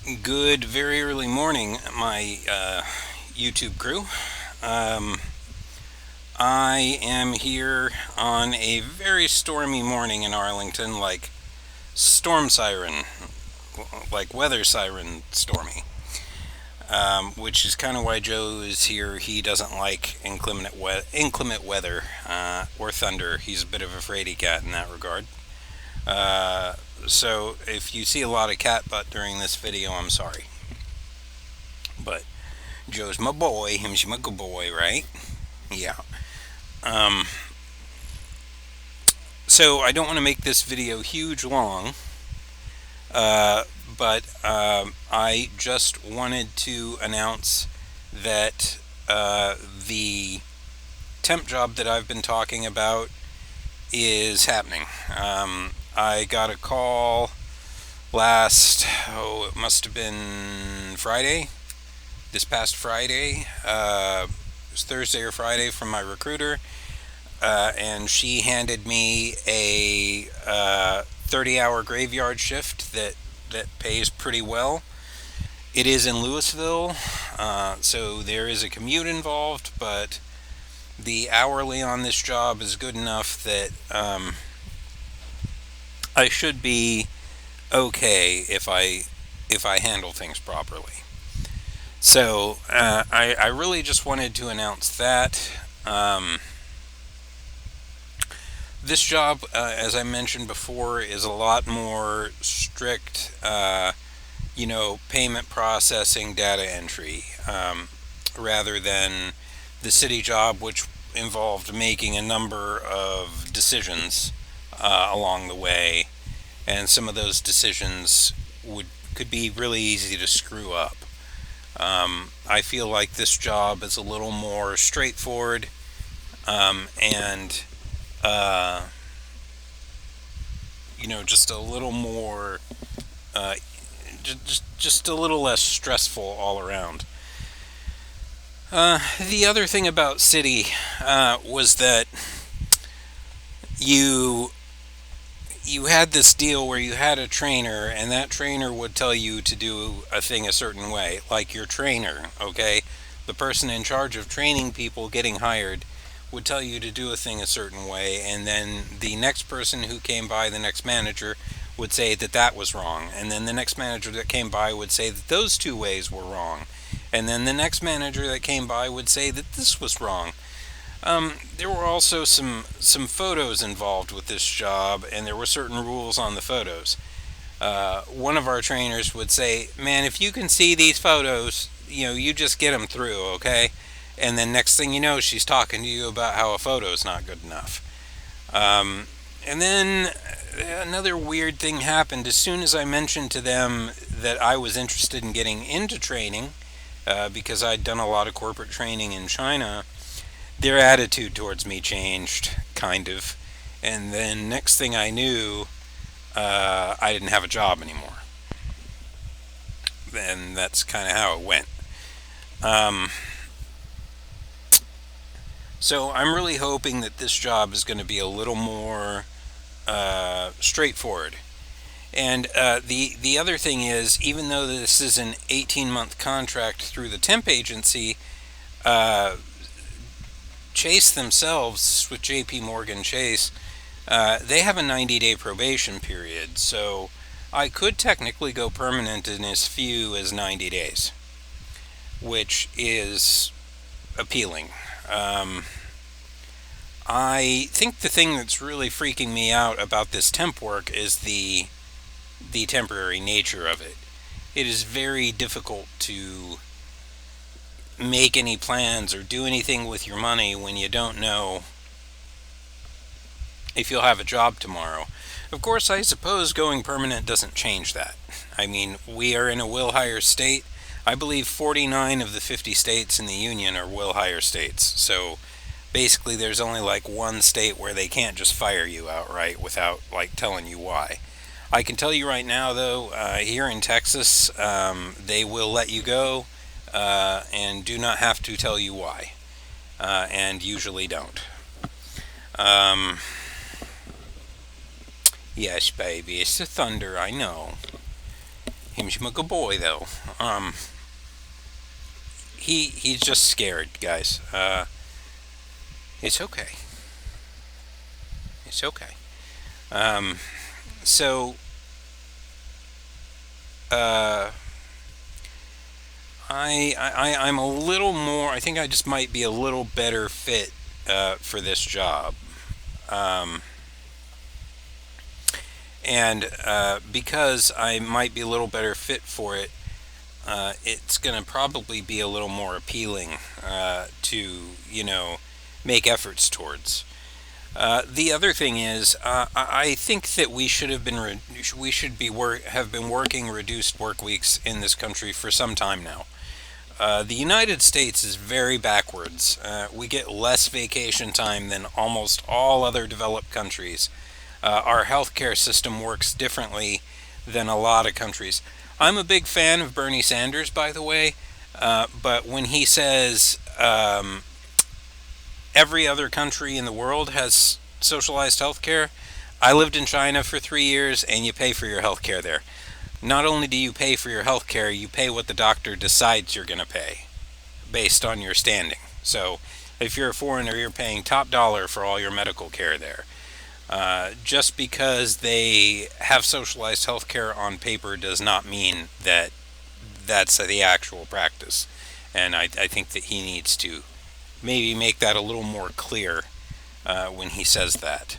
Good, very early morning, my YouTube crew. Um, I am here on a very stormy morning in Arlington, like storm siren, like weather siren stormy, which is kind of why Joe is here. He doesn't like inclement weather or thunder. He's a bit of a fraidy cat in that regard. Uh, so if you see a lot of cat butt during this video, I'm sorry. But Joe's my boy. Him's my good boy, right? Yeah. Um, so I don't want to make this video huge long, uh, but I just wanted to announce that the temp job that I've been talking about is happening. I got a call it must have been Friday, this past Friday. It was Thursday or Friday from my recruiter, and she handed me a 30-hour graveyard shift that pays pretty well. It is in Louisville, so there is a commute involved, but the hourly on this job is good enough that I should be okay if I handle things properly. So I really just wanted to announce that. This job, as I mentioned before, is a lot more strict, payment processing, data entry, rather than the city job, which involved making a number of decisions along the way, and some of those decisions could be really easy to screw up. I feel like this job is a little more straightforward, and uh, just a little more, uh, just a little less stressful all around. The other thing about City was that you you had this deal where you had a trainer, and that trainer would tell you to do a thing a certain way, like your trainer, okay? The person in charge of training people getting hired would tell you to do a thing a certain way, and then the next person who came by, the next manager, would say that that was wrong, and then the next manager that came by would say that those two ways were wrong, and then the next manager that came by would say that this was wrong. There were also some photos involved with this job, and there were certain rules on the photos. One of our trainers would say, "Man, if you can see these photos, you just get them through, okay?" And then next thing you know, she's talking to you about how a photo's not good enough. And then another weird thing happened as soon as I mentioned to them that I was interested in getting into training, because I'd done a lot of corporate training in China. Their attitude towards me changed, kind of. And then next thing I knew, I didn't have a job anymore. And that's kind of how it went. Um, so I'm really hoping that this job is going to be a little more straightforward. And the other thing is, even though this is an 18-month contract through the temp agency, uh, Chase themselves, with J.P. Morgan Chase, they have a 90-day probation period. So I could technically go permanent in as few as 90 days, which is appealing. Um, I think the thing that's really freaking me out about this temp work is the temporary nature of it. It is very difficult to make any plans or do anything with your money when you don't know if you'll have a job tomorrow. Of course, I suppose going permanent doesn't change that. I mean, we are in a will hire state. I believe 49 of the 50 states in the union are will hire states. So basically, there's only like one state where they can't just fire you outright without like telling you why. I can tell you right now, though, here in Texas, they will let you go and do not have to tell you why, and usually don't. Um, yes, baby, it's the thunder, I know. Him's a good boy though. He's just scared, guys. It's okay. It's okay. Um, so uh, I'm a little more. I think I just might be a little better fit for this job. Um, and because I might be a little better fit for it, it's going to probably be a little more appealing to make efforts towards. The other thing is, I think that we should have been working reduced work weeks in this country for some time now. The United States is very backwards. We get less vacation time than almost all other developed countries. Our healthcare system works differently than a lot of countries. I'm a big fan of Bernie Sanders, by the way, but when he says every other country in the world has socialized healthcare, I lived in China for 3 years, and you pay for your healthcare there. Not only do you pay for your healthcare, you pay what the doctor decides you're going to pay based on your standing. So, if you're a foreigner, you're paying top dollar for all your medical care there. Just because they have socialized healthcare on paper does not mean that that's the actual practice. And I think that he needs to maybe make that a little more clear when he says that.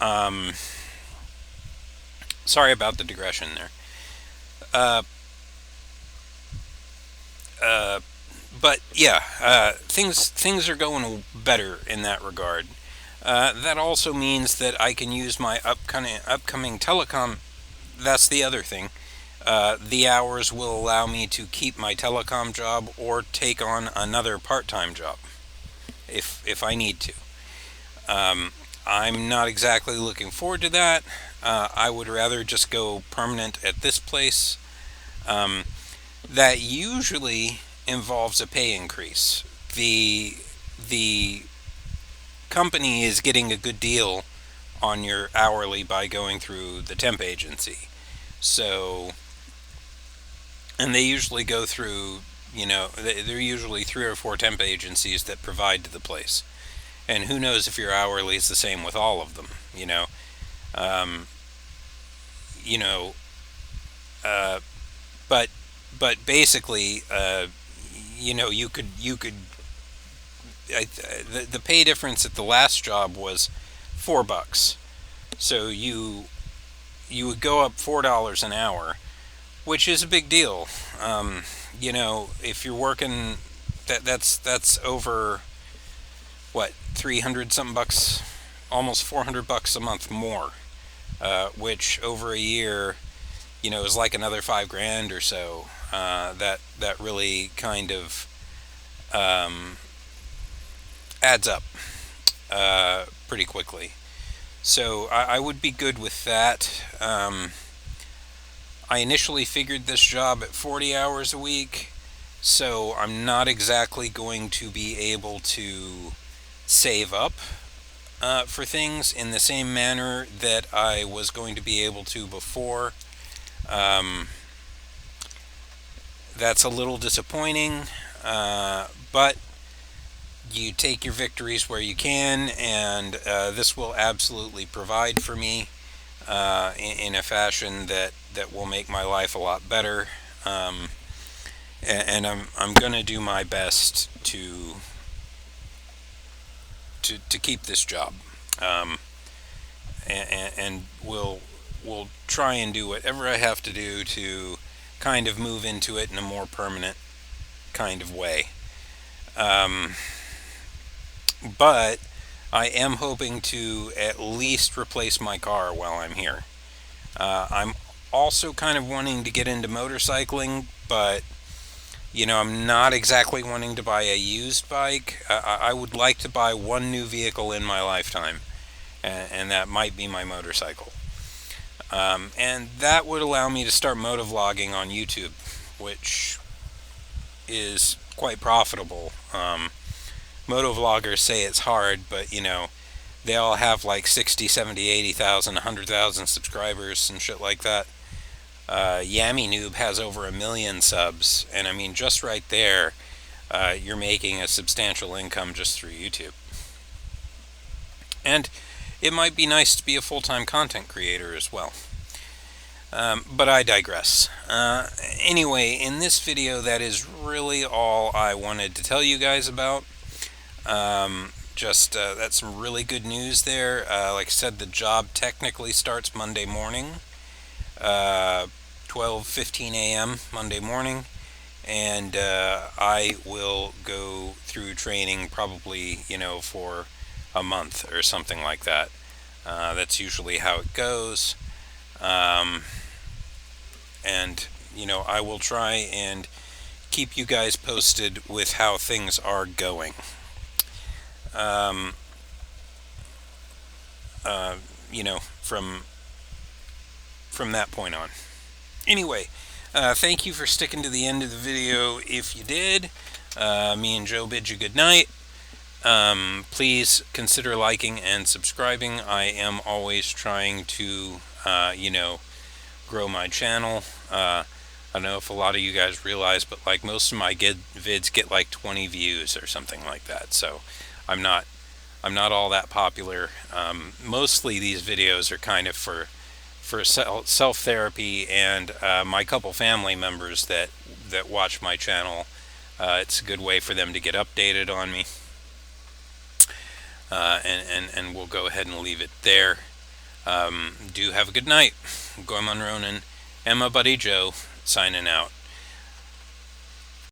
Um, Sorry about the digression there. Uh, uh, but yeah, things are going better in that regard. That also means that I can use my upcoming telecom. That's the other thing. The hours will allow me to keep my telecom job or take on another part-time job if I need to. Um, I'm not exactly looking forward to that. I would rather just go permanent at this place. Um, that usually involves a pay increase. The company is getting a good deal on your hourly by going through the temp agency. So, and they usually go through, they're usually three or four temp agencies that provide to the place. And who knows if your hourly is the same with all of them, you know. Um, you know, uh, but basically, you could the pay difference at the last job was $4. So you would go up $4 an hour, which is a big deal. If you're working, that's over what, 300 something bucks, almost $400 a month more, which over a year, is like another 5 grand or so. That really kind of um, adds up pretty quickly. So I would be good with that. I initially figured this job at 40 hours a week, so I'm not exactly going to be able to save up for things in the same manner that I was going to be able to before. Um, that's a little disappointing, but you take your victories where you can, and this will absolutely provide for me in a fashion that will make my life a lot better. Um, and I'm gonna do my best to keep this job, um, and will try and do whatever I have to do to kind of move into it in a more permanent kind of way. Um, but I am hoping to at least replace my car while I'm here. I'm also kind of wanting to get into motorcycling, but I'm not exactly wanting to buy a used bike. I would like to buy one new vehicle in my lifetime, and that might be my motorcycle. And that would allow me to start motovlogging on YouTube, which is quite profitable. Motovloggers say it's hard, but they all have like 60, 70, 80,000, 100,000 subscribers and shit like that. Yami Noob has over 1 million subs, and I mean, just right there, you're making a substantial income just through YouTube. And it might be nice to be a full-time content creator as well. But I digress. Anyway, in this video, that is really all I wanted to tell you guys about. That's some really good news there. Like I said, the job technically starts Monday morning, 12:15 a.m. Monday morning, and I will go through training probably, for a month or something like that. That's usually how it goes. And I will try and keep you guys posted with how things are going. Um, from that point on. Anyway, thank you for sticking to the end of the video. If you did, me and Joe bid you good night. Please consider liking and subscribing. I am always trying to, grow my channel. I don't know if a lot of you guys realize, but like most of my vids get like 20 views or something like that. So I'm not all that popular. Mostly these videos are kind of for self-therapy and my couple family members that watch my channel. It's a good way for them to get updated on me. And we'll go ahead and leave it there. Do have a good night. Goemon Ronin and my buddy Joe signing out.